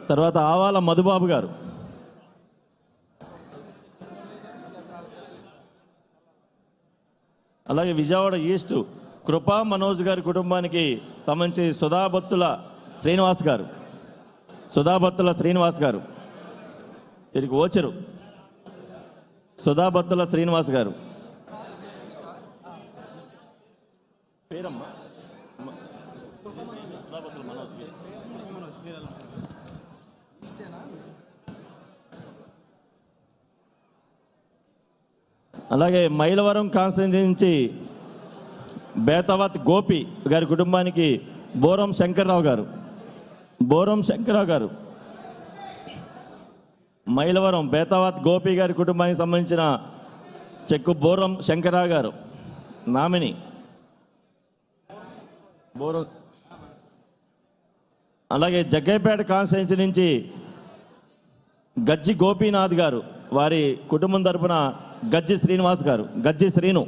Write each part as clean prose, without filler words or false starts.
తర్వాత ఆవాల మధుబాబు గారు, అలాగే విజయవాడ ఈస్ట్ కృపా మనోజ్ గారి కుటుంబానికి సంబంధించి సుధాబత్తుల శ్రీనివాస్ గారు వీరికి ఓచరు సుధాబత్తుల శ్రీనివాస్ గారు పేరమ్మా సుధాబత్తుల మనోజ్. అలాగే మైలవరం కాన్స్టిట్యూన్సీ నుంచి బేతవత్ గోపి గారి కుటుంబానికి బోరం శంకర్రావు గారు మైలవరం బేతవత్ గోపి గారి కుటుంబానికి సంబంధించిన చెక్కు బోరం శంకర్రావు గారు నామిని బోరం. అలాగే జగ్గైపేట కాన్స్టిట్యూన్సీ నుంచి గజ్జి గోపీనాథ్ గారు వారి కుటుంబం తరపున గజ్జి శ్రీనివాస్ గారు గజ్జి శ్రీను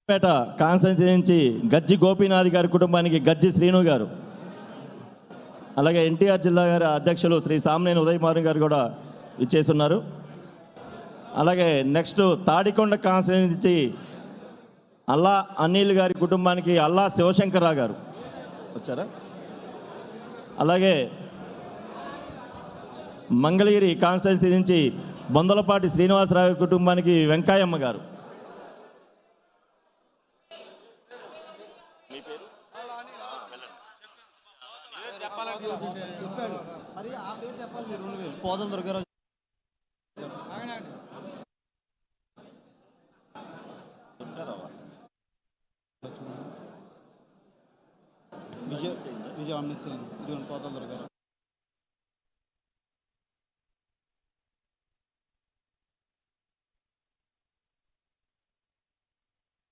పేట కాన్స్టిట్యూన్సీ నుంచి గజ్జి గోపీనాథ్ గారి కుటుంబానికి గజ్జి శ్రీను గారు, అలాగే ఎన్టీఆర్ జిల్లా గారి అధ్యక్షులు శ్రీ సామినేని ఉదయమారు గారు కూడా ఇచ్చేస్తున్నారు. అలాగే నెక్స్ట్ తాడికొండ కాన్స్టిట్యూన్సీ నుంచి అల్లా అనిల్ గారి కుటుంబానికి అల్లా శివశంకర్రావు గారు వచ్చారా. అలాగే మంగళగిరి కాన్స్టిట్యూన్సీ నుంచి బొందలపాటి శ్రీనివాసరావు కుటుంబానికి వెంకాయమ్మ గారు.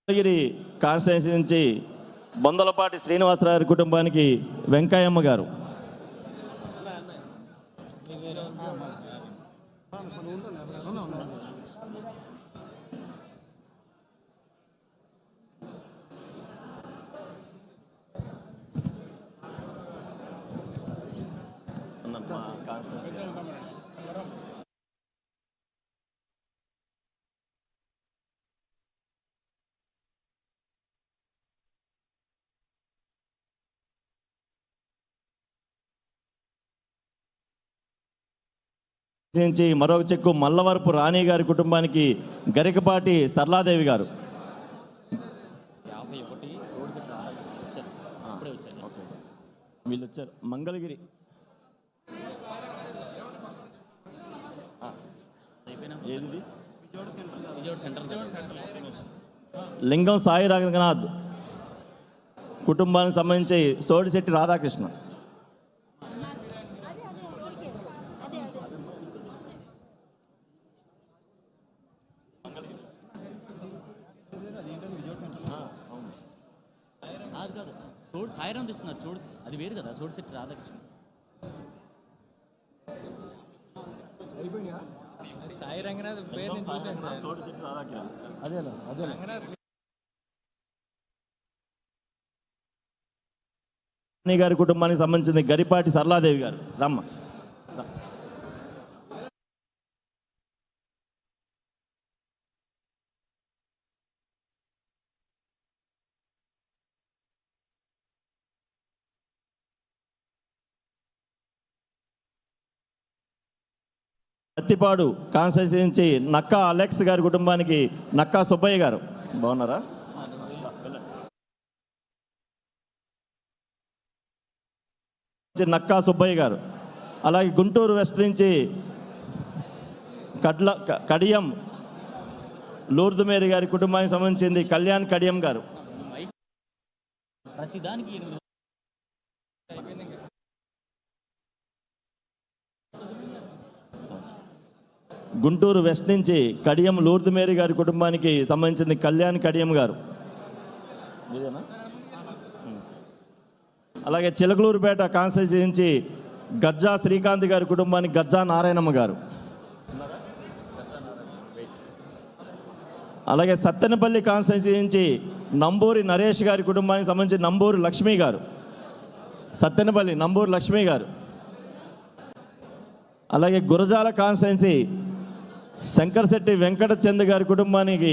మంగళగిరి కాన్స్టిట్యూన్సీ నుంచి బొందలపాటి శ్రీనివాసరావు కుటుంబానికి వెంకాయమ్మ గారు. నుంచి మరొక చెక్కు మల్లవరపు రాణి గారి కుటుంబానికి గరికపాటి సరళాదేవి గారు. వీళ్ళు వచ్చారు మంగళగిరి. లింగం సాయి రంగనాథ్ కుటుంబానికి సంబంధించి సోడిశెట్టి రాధాకృష్ణ. కాదు సాయిరాం తీస్తున్నారు చూడు, అది వేరు కదా సోడిశెట్టి రాధాకృష్ణ. సాయి రంగనాథ్ గారి కుటుంబానికి సంబంధించిన గరిపాటి సరళాదేవి గారు. రమ్మ పత్తిపాడు కాన్స్టిట్యూన్సీ నుంచి నక్కా అలెక్స్ గారి కుటుంబానికి నక్కా సుబ్బయ్య గారు. బాగున్నారా? నక్కా సుబ్బయ్య గారు. అలాగే గుంటూరు వెస్ట్ నుంచి కడియం లూర్దుమేరి గారి కుటుంబానికి సంబంధించింది కళ్యాణ్ కడియం గారు. ప్రతిదానికి 8 గుంటూరు వెస్ట్ నుంచి కడియం లూర్దు మేరీ గారి కుటుంబానికి సంబంధించింది కళ్యాణ్ కడియం గారు. ఇదేనా? అలాగే చిలకలూరుపేట కాన్స్టిట్యూన్సీ నుంచి గజ్జా శ్రీకాంత్ గారి కుటుంబానికి గజ్జా నారాయణమ్మ గారు. అలాగే సత్తెనపల్లి కాన్స్టిట్యూన్సీ నుంచి నంబూరి నరేష్ గారి కుటుంబానికి సంబంధించి నంబూరు లక్ష్మి గారు. సత్తెనపల్లి నంబూరు లక్ష్మి గారు. అలాగే గురజాల కాన్స్టిట్యూన్సీ శంకర్శెట్టి వెంకటచంద్ గారి కుటుంబానికి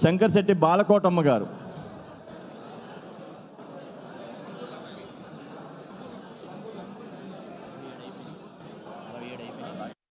శంకర్శెట్టి బాలకోటమ్మ గారు.